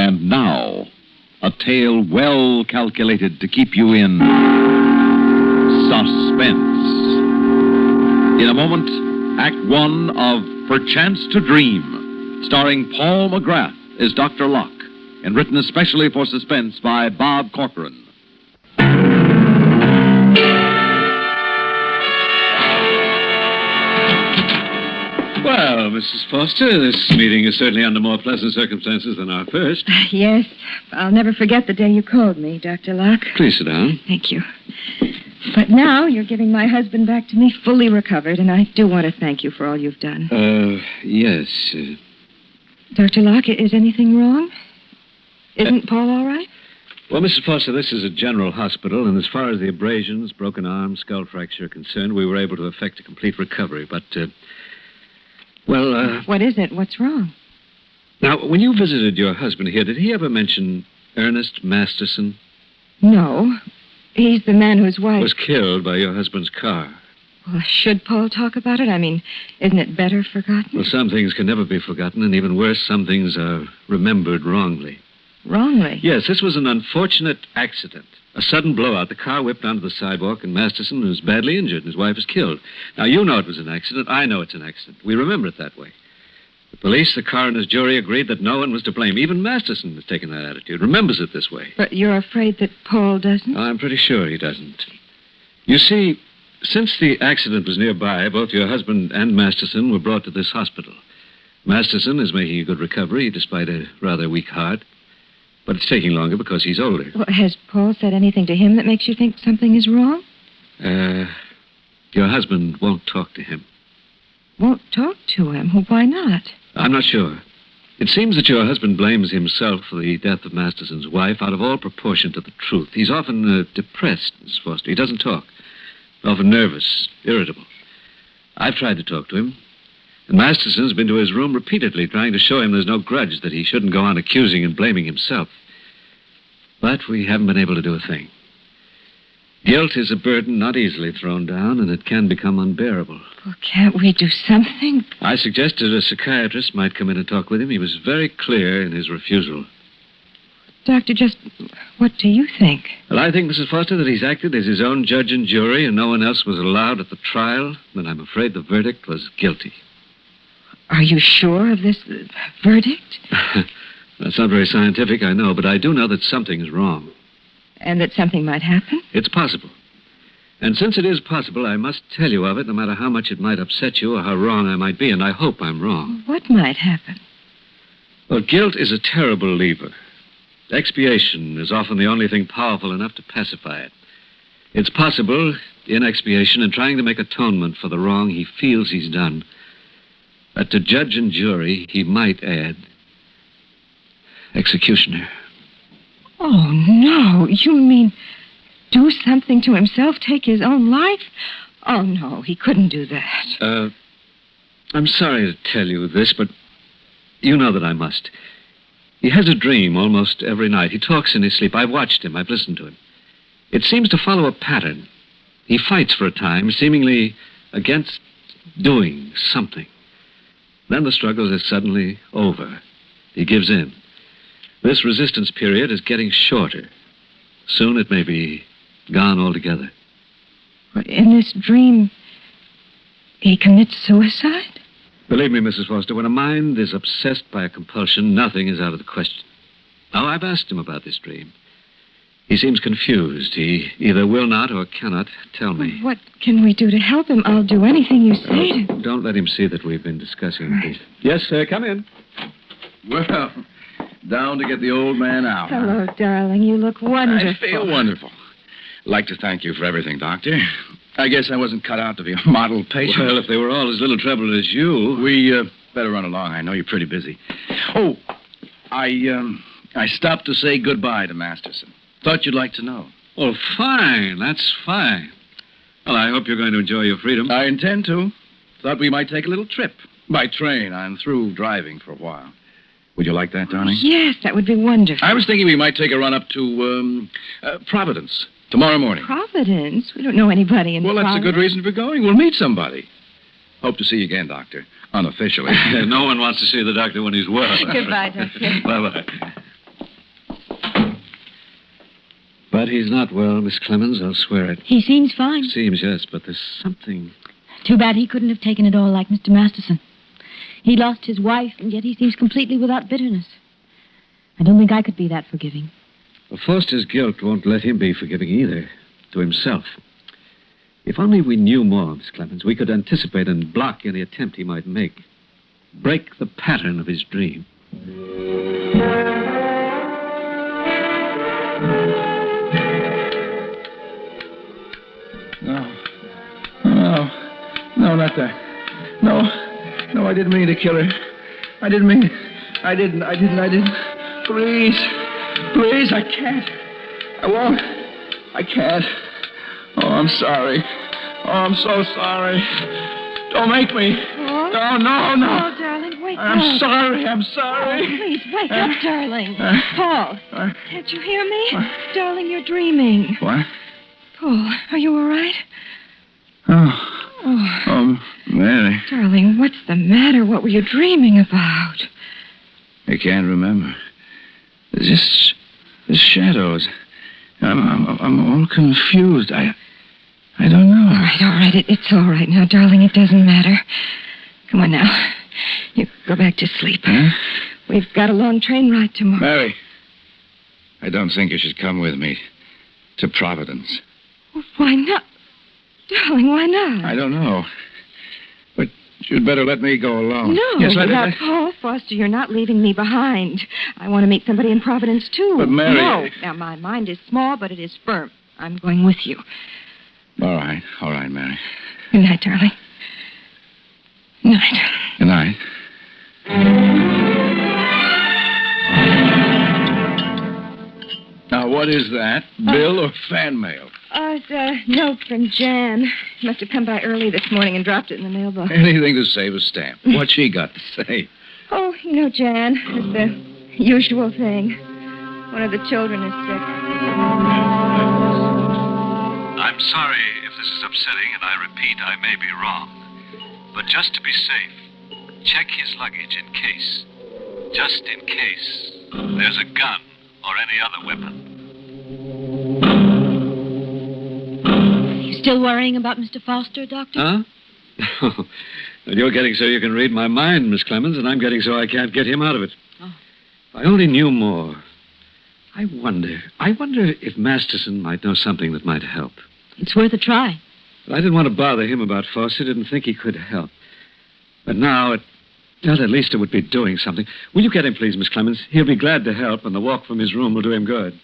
And now, a tale well calculated to keep you in suspense. In a moment, Act One of Perchance to Dream, starring Paul McGrath as Dr. Locke, and written especially for Suspense by Bob Corcoran. Well, Mrs. Foster, this meeting is certainly under more pleasant circumstances than our first. Yes. I'll never forget the day you called me, Dr. Locke. Please sit down. Thank you. But now you're giving my husband back to me fully recovered, and I do want to thank you for all you've done. Yes. Dr. Locke, is anything wrong? Isn't Paul all right? Well, Mrs. Foster, this is a general hospital, and as far as the abrasions, broken arm, skull fracture are concerned, we were able to effect a complete recovery. But, What is it? What's wrong? Now, when you visited your husband here, did he ever mention Ernest Masterson? No. He's the man whose wife... Was killed by your husband's car. Well, should Paul talk about it? I mean, isn't it better forgotten? Well, some things can never be forgotten, and even worse, some things are remembered wrongly. Wrongly? Yes, this was an unfortunate accident. A sudden blowout. The car whipped onto the sidewalk, and Masterson was badly injured, and his wife was killed. Now, you know it was an accident. I know it's an accident. We remember it that way. The police, the coroner's jury agreed that no one was to blame. Even Masterson has taken that attitude, remembers it this way. But you're afraid that Paul doesn't? I'm pretty sure he doesn't. You see, since the accident was nearby, both your husband and Masterson were brought to this hospital. Masterson is making a good recovery, despite a rather weak heart. But it's taking longer because he's older. Well, has Paul said anything to him that makes you think something is wrong? Your husband won't talk to him. Won't talk to him? Well, why not? I'm not sure. It seems that your husband blames himself for the death of Masterson's wife out of all proportion to the truth. He's often depressed, Miss Foster. He doesn't talk. Often nervous, irritable. I've tried to talk to him. And Masterson's been to his room repeatedly, trying to show him there's no grudge, that he shouldn't go on accusing and blaming himself. But we haven't been able to do a thing. Guilt is a burden not easily thrown down, and it can become unbearable. Well, can't we do something? I suggested a psychiatrist might come in and talk with him. He was very clear in his refusal. Doctor, just what do you think? Well, I think, Mrs. Foster, that he's acted as his own judge and jury, and no one else was allowed at the trial, and I'm afraid the verdict was guilty. Are you sure of this verdict? That's not very scientific, I know, but I do know that something's wrong. And that something might happen? It's possible. And since it is possible, I must tell you of it, no matter how much it might upset you or how wrong I might be, and I hope I'm wrong. What might happen? Well, guilt is a terrible lever. Expiation is often the only thing powerful enough to pacify it. It's possible, in expiation and trying to make atonement for the wrong he feels he's done, that to judge and jury, he might add executioner. Oh, no. You mean do something to himself, take his own life? Oh, no, he couldn't do that. I'm sorry to tell you this, but you know that I must. He has a dream almost every night. He talks in his sleep. I've watched him. I've listened to him. It seems to follow a pattern. He fights for a time, seemingly against doing something. Then the struggle is suddenly over. He gives in. This resistance period is getting shorter. Soon it may be gone altogether. In this dream, he commits suicide? Believe me, Mrs. Foster, when a mind is obsessed by a compulsion, nothing is out of the question. Now, I've asked him about this dream. He seems confused. He either will not or cannot tell me. What can we do to help him? I'll do anything you say. Don't let him see that we've been discussing this. Yes, sir. Come in. Well, down to get the old man out. Hello, darling. You look wonderful. I feel wonderful. I'd like to thank you for everything, Doctor. I guess I wasn't cut out to be a model patient. Well, if they were all as little trouble as you... We better run along. I know you're pretty busy. Oh, I stopped to say goodbye to Masterson. Thought you'd like to know. Oh, fine. That's fine. Well, I hope you're going to enjoy your freedom. I intend to. Thought we might take a little trip. By train. I'm through driving for a while. Would you like that, darling? Yes, that would be wonderful. I was thinking we might take a run up to Providence tomorrow morning. Providence? We don't know anybody in Providence. Well, that's a good reason for going. We'll meet somebody. Hope to see you again, Doctor. Unofficially. No one wants to see the doctor when he's well. Goodbye, Doctor. Bye-bye. But he's not well, Miss Clemens. I'll swear it. He seems fine. Seems, yes, but there's something... Too bad he couldn't have taken it all like Mr. Masterson. He lost his wife, and yet he seems completely without bitterness. I don't think I could be that forgiving. Well, Foster's guilt won't let him be forgiving either, to himself. If only we knew more, Miss Clemens, we could anticipate and block any attempt he might make. Break the pattern of his dream. No, not that. No, I didn't mean to kill her. I didn't. Please, I can't. I won't. I can't. Oh, I'm sorry. Oh, I'm so sorry. Don't make me. Oh. No. Oh, darling, wake up. I'm sorry. Oh, please, wake up, darling. Paul, can't you hear me? Darling, you're dreaming. What? Paul, are you all right? Oh, Mary. Darling, what's the matter? What were you dreaming about? I can't remember. There's just shadows. I'm all confused. I don't know. All right. It's all right now, darling. It doesn't matter. Come on now. You go back to sleep. Huh? We've got a long train ride tomorrow. Mary, I don't think you should come with me to Providence. Why not? Darling, why not? I don't know. But you'd better let me go alone. No, Yes, without Paul Foster, you're not leaving me behind. I want to meet somebody in Providence, too. But, Mary... No. Now, my mind is small, but it is firm. I'm going with you. All right, Mary. Good night, darling. Good night. Good night. Now, what is that? Bill or fan mail? It's a note from Jan. Must have come by early this morning and dropped it in the mailbox. Anything to save a stamp. What's she got to say? Oh, you know, Jan, it's the usual thing. One of the children is sick. I'm sorry if this is upsetting, and I repeat, I may be wrong. But just to be safe, check his luggage in case. Just in case there's a gun or any other weapon. Still worrying about Mr. Foster, Doctor? Huh? Well, you're getting so you can read my mind, Miss Clemens, and I'm getting so I can't get him out of it. Oh. If I only knew more. I wonder if Masterson might know something that might help. It's worth a try. But I didn't want to bother him about Foster, didn't think he could help. But now, at least it would be doing something. Will you get him, please, Miss Clemens? He'll be glad to help, and the walk from his room will do him good.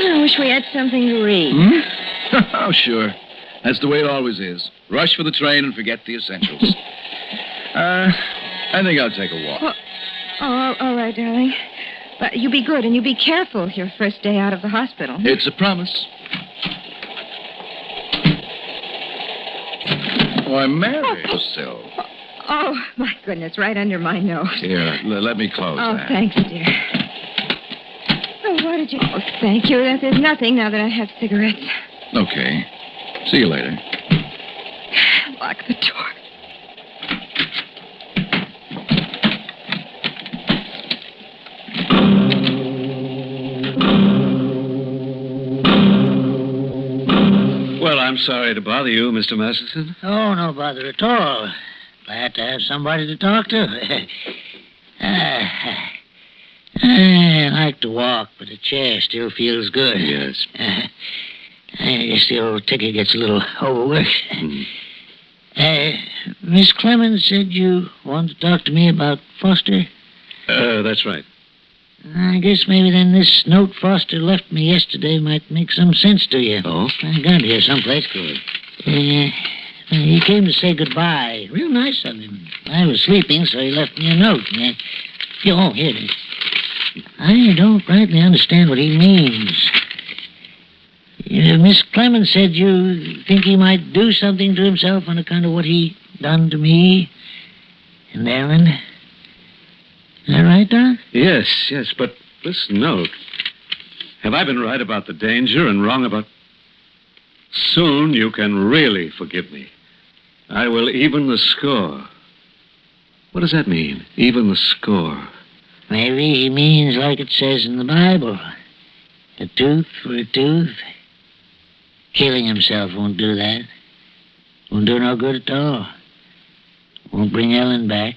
I wish we had something to read. Oh, sure. That's the way it always is. Rush for the train and forget the essentials. I think I'll take a walk. All right, darling. But you be good and you be careful your first day out of the hospital. It's a promise. Why, Mary, Sill. Oh, my goodness, right under my nose. Here, let me close Oh, that. thanks, dear. Oh, why did you... Oh, thank you. There's nothing now that I have cigarettes. Okay. See you later. Lock the door. Well, I'm sorry to bother you, Mr. Masterson. Oh, no bother at all. Glad to have somebody to talk to. I like to walk, but the chair still feels good. Yes. I guess the old ticket gets a little overworked. Miss Clemens said you wanted to talk to me about Foster? That's right. I guess maybe then this note Foster left me yesterday might make some sense to you. Oh? I got it here someplace. Good. He came to say goodbye. Real nice of him. I was sleeping, so he left me a note. Here it is. I don't rightly understand what he means. Miss Clemens said you think he might do something to himself on account of what he done to me and Ellen. Is that right, Doc? Yes, but this note. Have I been right about the danger and wrong about... Soon you can really forgive me. I will even the score. What does that mean? Even the score. Maybe he means like it says in the Bible. A tooth for a tooth. Killing himself won't do that. Won't do no good at all. Won't bring Ellen back.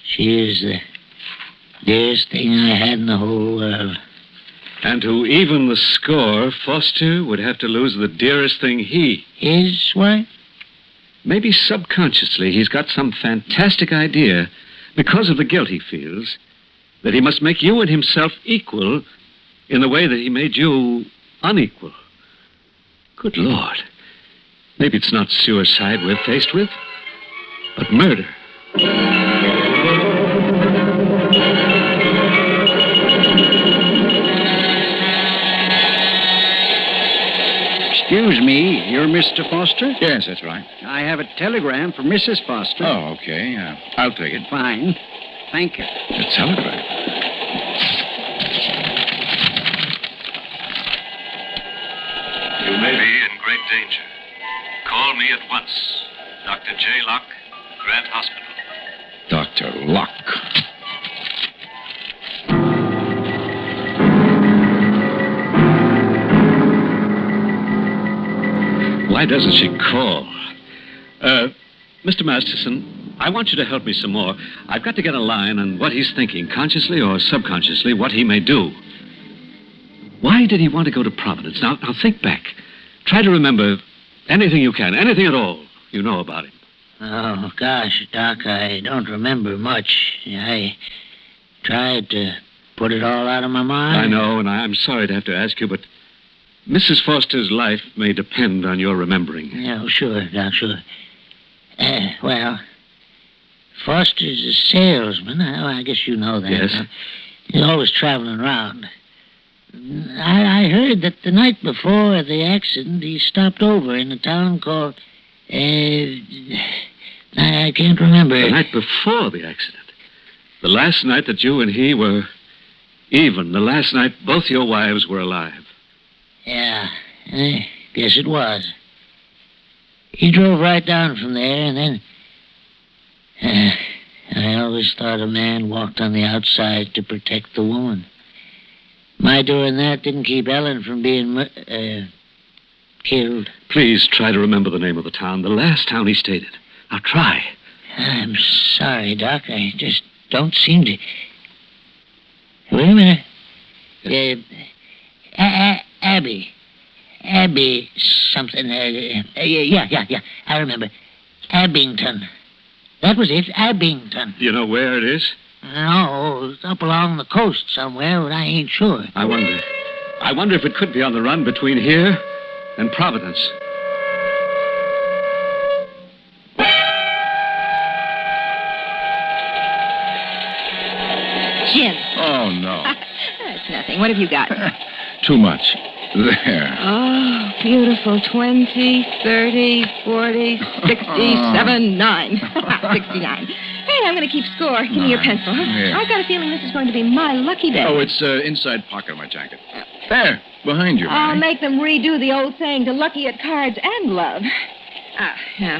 She is the dearest thing I had in the whole world. And to even the score, Foster would have to lose the dearest thing His wife? Maybe subconsciously he's got some fantastic idea, because of the guilt he feels, that he must make you and himself equal in the way that he made you unequal. Good Lord. Maybe it's not suicide we're faced with, but murder. Excuse me, you're Mr. Foster? Yes, that's right. I have a telegram for Mrs. Foster. Oh, okay. I'll take it. Fine. Thank you. A telegram. You may be in great danger. Call me at once. Dr. J. Locke, Grant Hospital. Dr. Locke. Why doesn't she call? Mr. Masterson, I want you to help me some more. I've got to get a line on what he's thinking, consciously or subconsciously, what he may do. Why did he want to go to Providence? Now think back. Try to remember anything you can, anything at all you know about him. Oh, gosh, Doc, I don't remember much. I tried to put it all out of my mind. I know, and I'm sorry to have to ask you, but Mrs. Foster's life may depend on your remembering. Yeah, sure, Doc, sure. Well, Foster's a salesman. I guess you know that. Yes. Huh? He's always traveling around. I heard that the night before the accident, he stopped over in a town called... I can't remember. The night before the accident. The last night that you and he were even. The last night both your wives were alive. Yeah, I guess it was. He drove right down from there, and then... I always thought a man walked on the outside to protect the woman. My doing that didn't keep Ellen from being killed. Please try to remember the name of the town, the last town he stayed in. Now try. I'm sorry, Doc. I just don't seem to... Wait a minute. Abby. Abby something. Yeah. I remember. Abington. That was it, Abington. Do you know where it is? No, it's up along the coast somewhere, but I ain't sure. I wonder if it could be on the run between here and Providence. Jim. Oh, no. That's nothing. What have you got? Too much. There. Oh, beautiful. 20, 30, 40, 67, 9. 69. Hey, I'm going to keep score. Give me your pencil. Huh? Here. I've got a feeling this is going to be my lucky day. Oh, it's inside pocket of my jacket. There, behind you, I'll Mary. make them redo the old saying to lucky at cards and love. Now,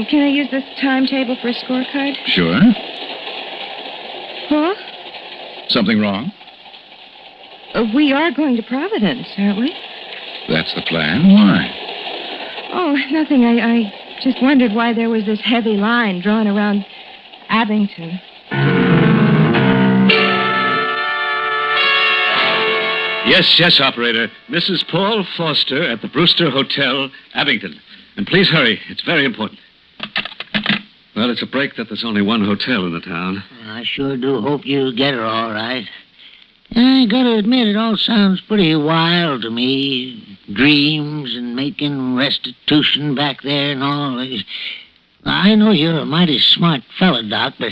can I use this timetable for a scorecard? Sure. Huh? Something wrong? We are going to Providence, aren't we? That's the plan. Why? Oh, nothing. I just wondered why there was this heavy line drawn around Abington. Yes, operator. Mrs. Paul Foster at the Brewster Hotel, Abington. And please hurry. It's very important. Well, it's a break that there's only one hotel in the town. I sure do hope you get her all right. I gotta admit, it all sounds pretty wild to me. Dreams and making restitution back there and all. I know you're a mighty smart fella, Doc, but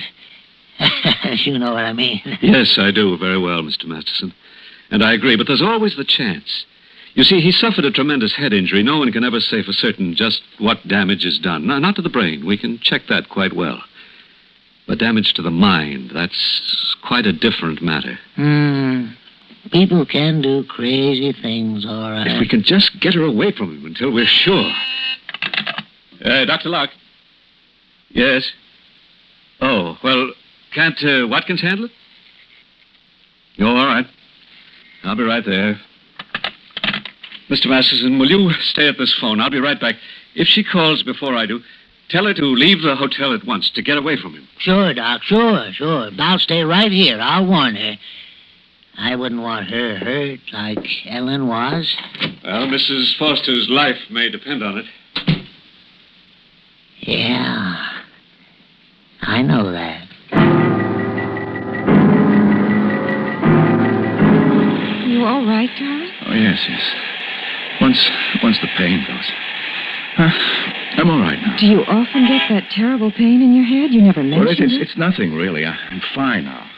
you know what I mean. Yes, I do very well, Mr. Masterson. And I agree, but there's always the chance. You see, he suffered a tremendous head injury. No one can ever say for certain just what damage is done. No, not to the brain. We can check that quite well. But damage to the mind, that's quite a different matter. People can do crazy things, all right. If we can just get her away from him until we're sure. Dr. Locke. Yes? Oh, well, can't Watkins handle it? Oh, all right. I'll be right there. Mr. Masterson, will you stay at this phone? I'll be right back. If she calls before I do, tell her to leave the hotel at once, to get away from him. Sure, Doc, sure. I'll stay right here. I'll warn her. I wouldn't want her hurt like Ellen was. Well, Mrs. Foster's life may depend on it. Yeah, I know that. You all right, darling? Oh, yes. Once the pain goes. I'm all right now. Do you often get that terrible pain in your head? You never mentioned it. It's nothing, really. I'm fine now.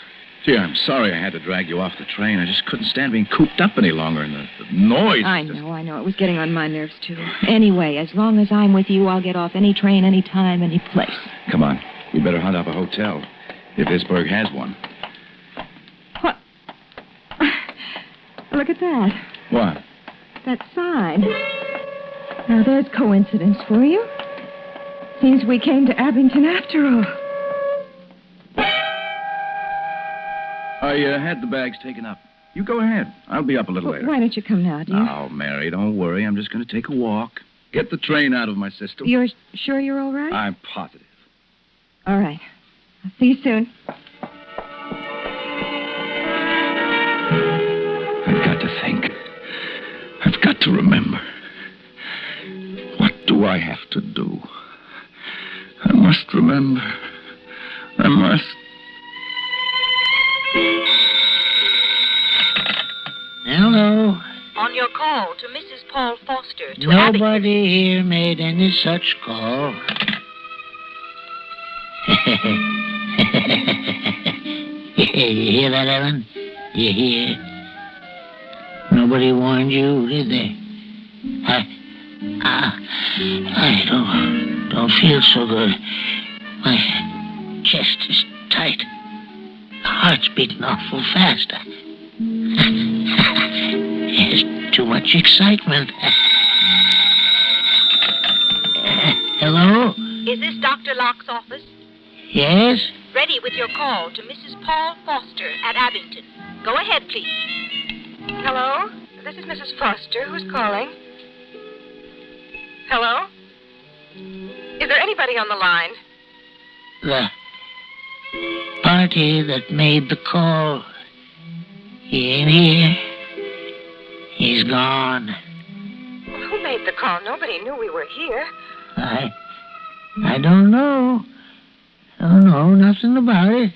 Gee, I'm sorry I had to drag you off the train. I just couldn't stand being cooped up any longer, and the noise... I know. It was getting on my nerves, too. Anyway, as long as I'm with you, I'll get off any train, any time, any place. Come on. We better hunt up a hotel, if Isberg has one. What? Look at that. What? That sign. Now, there's coincidence for you. Seems we came to Abington after all. I had the bags taken up. You go ahead. I'll be up a little later. Why don't you come now, dear? Oh, Mary, don't worry. I'm just going to take a walk. Get the train out of my system. You're sure you're all right? I'm positive. All right. I'll see you soon. I've got to think. I've got to remember. What do I have to do? I must remember. I must. Hello. On your call to Mrs. Paul Foster to Nobody here made any such call. You hear that, Ellen? You hear? Nobody warned you, did they? I don't feel so good. My chest is tight. The heart's beating awful fast. There's too much excitement. Hello? Is this Dr. Locke's office? Yes? Ready with your call to Mrs. Paul Foster at Abington. Go ahead, please. Hello? This is Mrs. Foster. Who's calling? Hello? Is there anybody on the line? The party that made the call. He ain't here. He's gone. Well, who made the call? Nobody knew we were here. I don't know. Don't know nothing about it.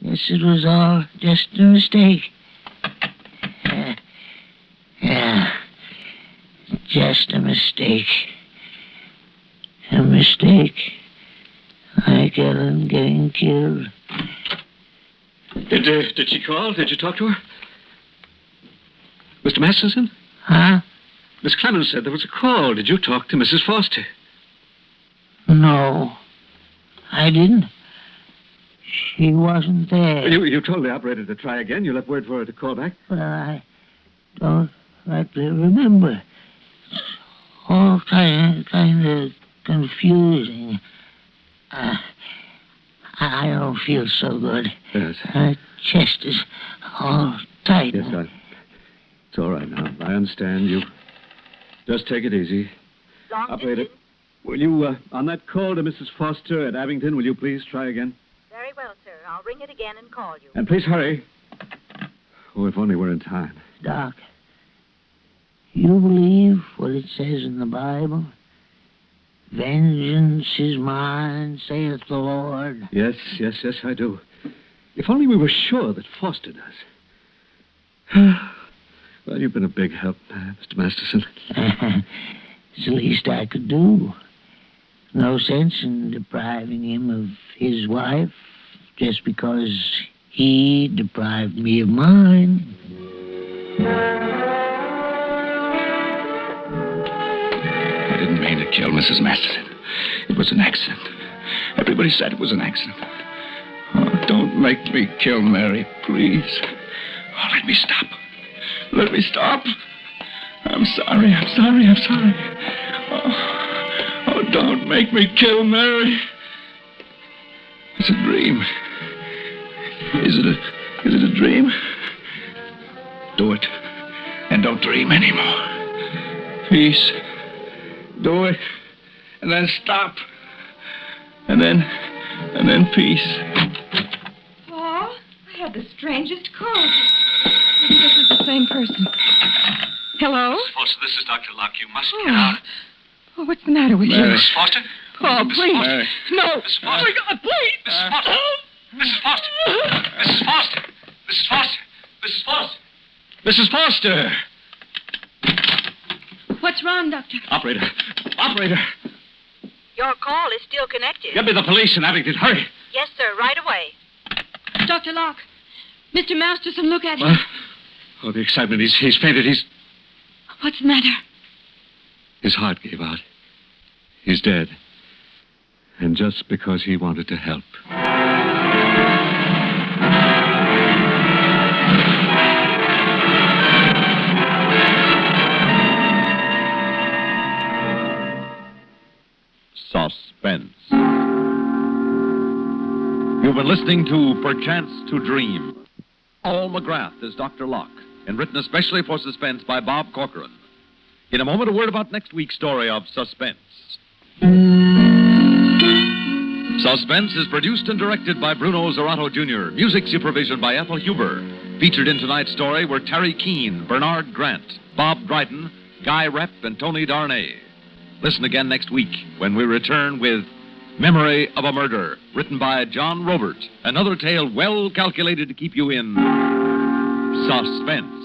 Guess it was all just a mistake. Yeah. Just a mistake. A mistake. Like Ellen getting killed. Did she call? Did you talk to her? Mr. Masterson? Huh? Miss Clemens said there was a call. Did you talk to Mrs. Foster? No. I didn't. She wasn't there. You told the operator to try again. You left word for her to call back? Well, I don't rightly remember. It's all kind of confusing. I don't feel so good. Yes. My chest is all tight. Yes, it's all right now. I understand you. Just take it easy. Long Operator, distance? will you, on that call to Mrs. Foster at Abington, will you please try again? Very well, sir. I'll ring it again and call you. And please hurry. Oh, if only we're in time. Doc, you believe what it says in the Bible? Vengeance is mine, saith the Lord. Yes, I do. If only we were sure that Foster does. Well, you've been a big help, Mr. Masterson. It's the least I could do. No sense in depriving him of his wife just because he deprived me of mine. I didn't mean to kill Mrs. Masterson. It was an accident. Everybody said it was an accident. Oh, don't make me kill Mary, please. Oh, let me stop. Let me stop. I'm sorry. Oh, don't make me kill Mary. It's a dream. Is it a dream? Do it. And don't dream anymore. Peace. Do it. And then stop. And then peace. Paul, I had the strangest call. Maybe this is the same person. Hello? Mrs. Foster, this is Dr. Locke. You must get Oh. out. Oh, what's the matter with Mary. you? Mrs. Foster? Paul, please. Mary. No. Mrs. Foster. Oh, my God, please. Mrs. Foster. Mrs. Foster. Mrs. Foster. Mrs. Foster. Mrs. Foster. Mrs. Foster. What's wrong, Doctor? Operator. Operator. Your call is still connected. Get me the police in Abington. Hurry. Yes, sir, right away. Dr. Locke, Mr. Masterson, look at him. What? Oh, the excitement. He's fainted. What's the matter? His heart gave out. He's dead. And just because he wanted to help. Suspense. You've been listening to Perchance to Dream. Paul McGrath is Dr. Locke, and written especially for Suspense by Bob Corcoran. In a moment, a word about next week's story of Suspense. Suspense is produced and directed by Bruno Zerato Jr., music supervision by Ethel Huber. Featured in tonight's story were Terry Keane, Bernard Grant, Bob Dryden, Guy Rep, and Tony Darnay. Listen again next week when we return with Memory of a Murder, written by John Robert. Another tale well calculated to keep you in suspense.